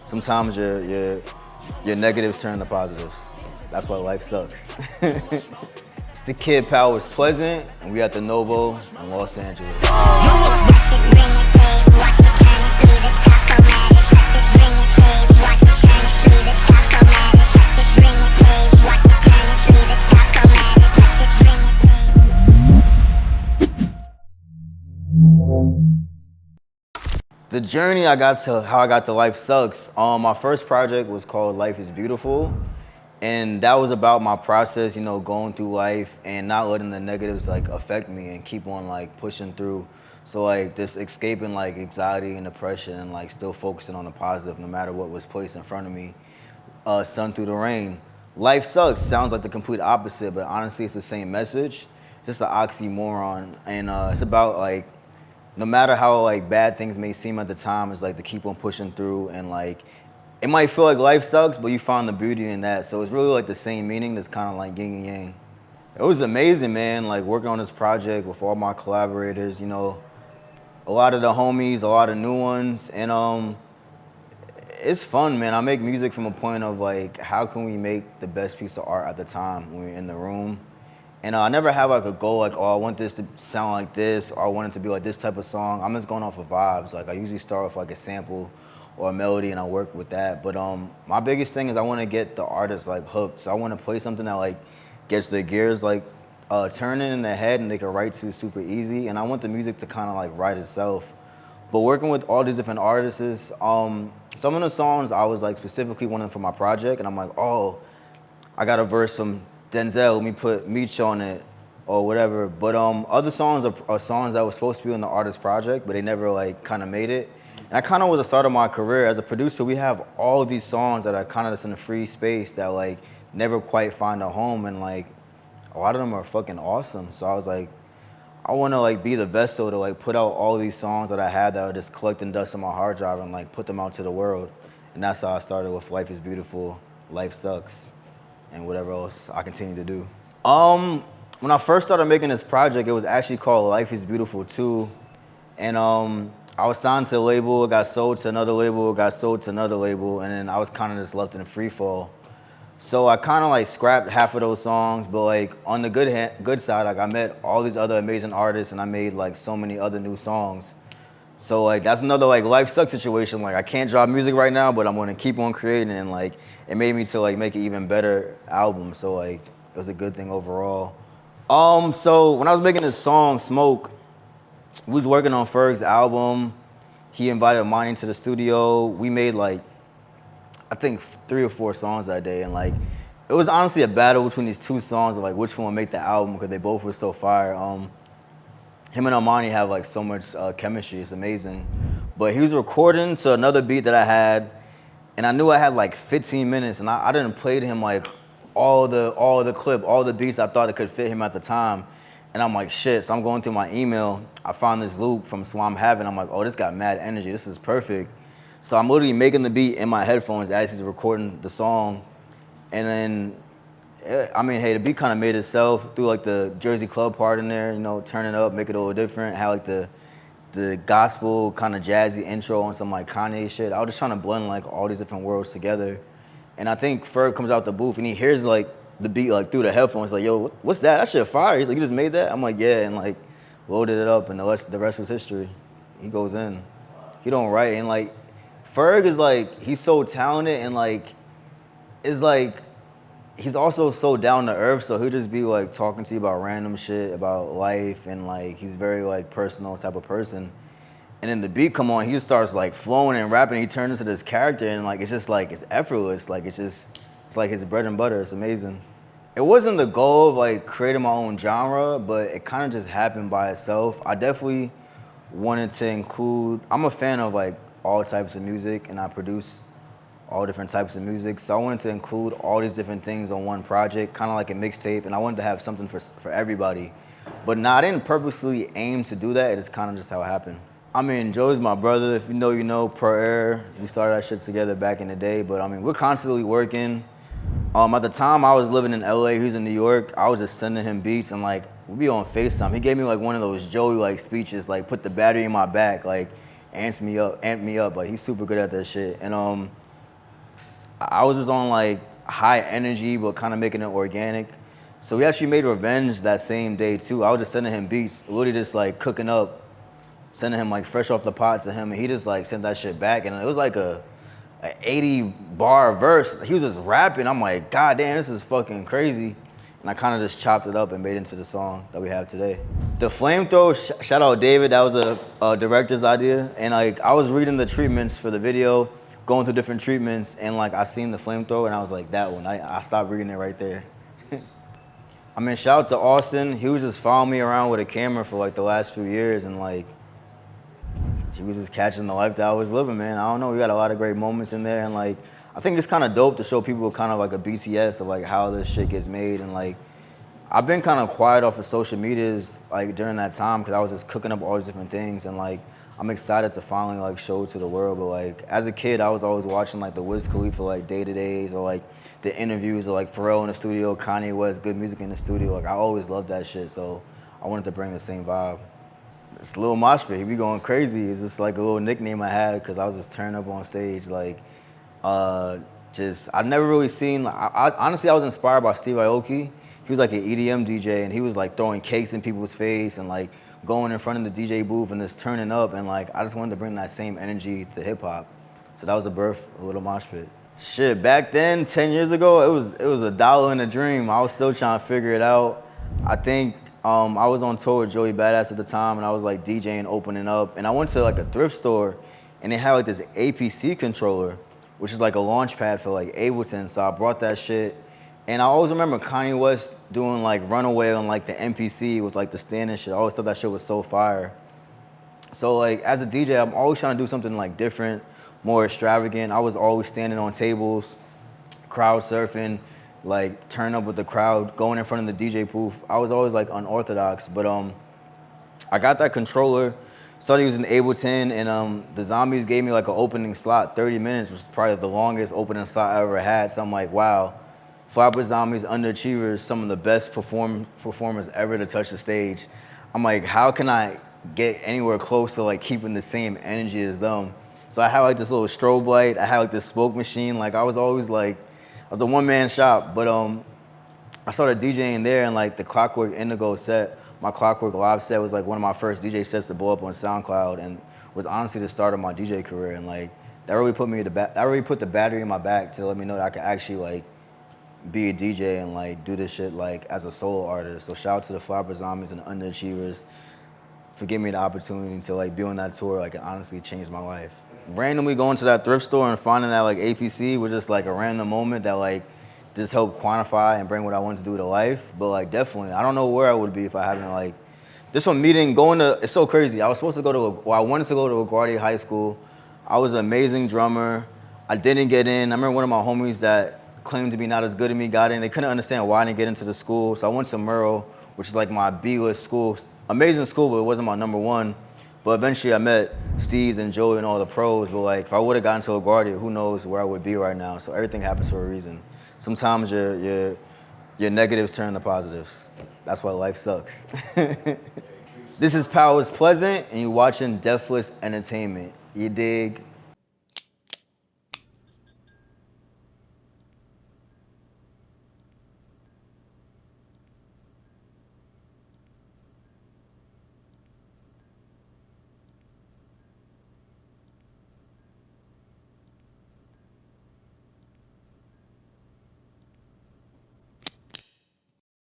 sometimes your negatives turn to positives. That's why life sucks. It's the Kid Powers Pleasant, and we at the Novo in Los Angeles. The journey I got to how I got to Life Sucks. My first project was called Life is Beautiful, and that was about my process, you know, going through life and not letting the negatives like affect me and keep on like pushing through. So like this escaping like anxiety and depression and like still focusing on the positive no matter what was placed in front of me. Sun through the rain. Life sucks sounds like the complete opposite, but honestly it's the same message, just an oxymoron, and it's about like no matter how like bad things may seem at the time, it's like to keep on pushing through, and like it might feel like life sucks, but you found the beauty in that. So it's really like the same meaning that's kind of like yin and yang. It was amazing, man, like working on this project with all my collaborators, you know, a lot of the homies, a lot of new ones, and it's fun, man. I make music from a point of like, how can we make the best piece of art at the time when we're in the room? And I never have like a goal like, oh, I want this to sound like this, or I want it to be like this type of song. I'm just going off of vibes. Like I usually start with like a sample or a melody and I work with that. But my biggest thing is I want to get the artist like hooked. So I want to play something that like gets their gears like turning in their head and they can write to super easy. And I want the music to kind of like write itself. But working with all these different artists, some of the songs I was like specifically wanting for my project, and I'm like, oh, I got a verse from Denzel, let me put Meech on it or whatever. But other songs are songs that were supposed to be on the artist project, but they never like kind of made it. And that kind of was the start of my career. As a producer, we have all of these songs that are kind of just in a free space that like never quite find a home, and like a lot of them are fucking awesome. So I was like, I want to like be the vessel to like put out all these songs that I had that are just collecting dust on my hard drive and like put them out to the world. And that's how I started with Life is Beautiful, Life Sucks, and whatever else I continue to do. When I first started making this project, it was actually called Life is Beautiful 2. And I was signed to a label, it got sold to another label, it got sold to another label, and then I was kind of just left in free fall. So I kind of like scrapped half of those songs, but like on the good side, like I met all these other amazing artists and I made like so many other new songs. So like that's another like life sucks situation. Like I can't drop music right now, but I'm gonna keep on creating, and like it made me to like make an even better album. So like it was a good thing overall. So when I was making this song, Smoke, we was working on Ferg's album. He invited Armani to the studio. We made like, I think 3 or 4 songs that day, and like it was honestly a battle between these 2 songs of like which one would make the album because they both were so fire. Him and Armani have like so much chemistry, it's amazing. But he was recording to another beat that I had, and I knew I had like 15 minutes, and I didn't play to him like all the clip, all the beats I thought it could fit him at the time. And I'm like, shit, so I'm going through my email, I found this loop from Swam Having, I'm like, oh, this got mad energy, this is perfect. So I'm literally making the beat in my headphones as he's recording the song. And then, I mean, hey, the beat kind of made itself through like the Jersey club part in there, you know, turn it up, make it a little different, had like the gospel kind of jazzy intro on some like Kanye shit. I was just trying to blend like all these different worlds together. And I think Ferg comes out the booth and he hears like the beat like through the headphones, like, yo, what's that? That shit fire. He's like, you just made that? I'm like, yeah, and like loaded it up, and the rest was history. He goes in. He don't write, and like Ferg is like, he's so talented, and like, is like, he's also so down to earth, so he'll just be like talking to you about random shit, about life, and like, he's very like personal type of person. And then the beat come on, he just starts like flowing and rapping, he turns into this character, and like, it's just like, it's effortless, like it's like his bread and butter, it's amazing. It wasn't the goal of like creating my own genre, but it kind of just happened by itself. I definitely wanted to include, I'm a fan of like all types of music, and I produce all different types of music. So I wanted to include all these different things on one project, kind of like a mixtape, and I wanted to have something for everybody. But nah, I didn't purposely aim to do that, it's kind of just how it happened. I mean, Joe's my brother, if you know, you know, Per Air. We started that shit together back in the day, but I mean, we're constantly working. At the time I was living in LA, he was in New York, I was just sending him beats, and like, we'd be on FaceTime. He gave me like one of those Joey like speeches, like put the battery in my back, like amp me up, like he's super good at that shit. And I was just on like high energy, but kind of making it organic. So we actually made Revenge that same day too. I was just sending him beats, literally just like cooking up, sending him like fresh off the pot to him, and he just like sent that shit back, and it was like a 80 bar verse. He was just rapping. I'm like, God damn, this is fucking crazy. And I kind of just chopped it up and made it into the song that we have today. The flamethrower, shout out David, that was a director's idea. And like, I was reading the treatments for the video, going through different treatments, and like, I seen the flamethrower and I was like, that one, I stopped reading it right there. I mean, shout out to Austin. He was just following me around with a camera for like the last few years, and like, he was just catching the life that I was living, man. I don't know, we got a lot of great moments in there, and like, I think it's kind of dope to show people kind of like a BTS of like how this shit gets made. And like, I've been kind of quiet off of social medias like during that time because I was just cooking up all these different things, and like, I'm excited to finally like show it to the world. But like, as a kid, I was always watching like the Wiz Khalifa like day-to-days, or like the interviews of like Pharrell in the studio, Kanye West, good music in the studio. Like, I always loved that shit, so I wanted to bring the same vibe. It's Lil Mosh Pit, he be going crazy. It's just like a little nickname I had because I was just turning up on stage. Like, I've never really seen, honestly, I was inspired by Steve Aoki. He was like an EDM DJ, and he was like throwing cakes in people's face and like going in front of the DJ booth and just turning up, and like, I just wanted to bring that same energy to hip hop. So that was the birth of Little Mosh Pit. Shit, back then, 10 years ago, it was $1 in a dream. I was still trying to figure it out. I think I was on tour with Joey Badass at the time, and I was like DJing, opening up, and I went to like a thrift store, and they had like this APC controller, which is like a launch pad for like Ableton, so I brought that shit. And I always remember Kanye West doing like Runaway on like the MPC with like the stand and shit. I always thought that shit was so fire. So like, as a DJ, I'm always trying to do something like different, more extravagant. I was always standing on tables, crowd surfing, like turning up with the crowd, going in front of the DJ booth. I was always like unorthodox, but I got that controller, started using Ableton, and the Zombies gave me like an opening slot, 30 minutes, which is probably the longest opening slot I ever had. So I'm like, wow, Flatbush Zombies, Underachievers, some of the best performers ever to touch the stage. I'm like, how can I get anywhere close to like keeping the same energy as them? So I had like this little strobe light, I had like this smoke machine. Like, I was always like, I was a one-man shop, but I started DJing there, and like the Clockwork Indigo set, my Clockwork Live set was like one of my first DJ sets to blow up on SoundCloud, and was honestly the start of my DJ career. And like, that really put the battery in my back to let me know that I could actually like be a DJ and like do this shit like as a solo artist. So shout out to the Flatbush Zombies and the Underachievers for giving me the opportunity to like be on that tour. Like, it honestly changed my life. Randomly going to that thrift store and finding that like APC was just like a random moment that like just helped quantify and bring what I wanted to do to life. But like, definitely, I don't know where I would be if I hadn't like, this one meeting, it's so crazy. I was supposed to go to, I wanted to go to LaGuardia High School. I was an amazing drummer. I didn't get in. I remember one of my homies that claimed to be not as good as me got in. They couldn't understand why I didn't get into the school. So I went to Merle, which is like my B-list school. Amazing school, but it wasn't my number one. But eventually I met Steez and Joey and all the pros. But like, if I would have gotten to LaGuardia, who knows where I would be right now. So everything happens for a reason. Sometimes your negatives turn to positives. That's why life sucks. This is Powers Pleasant, and you're watching Deathless Entertainment. You dig?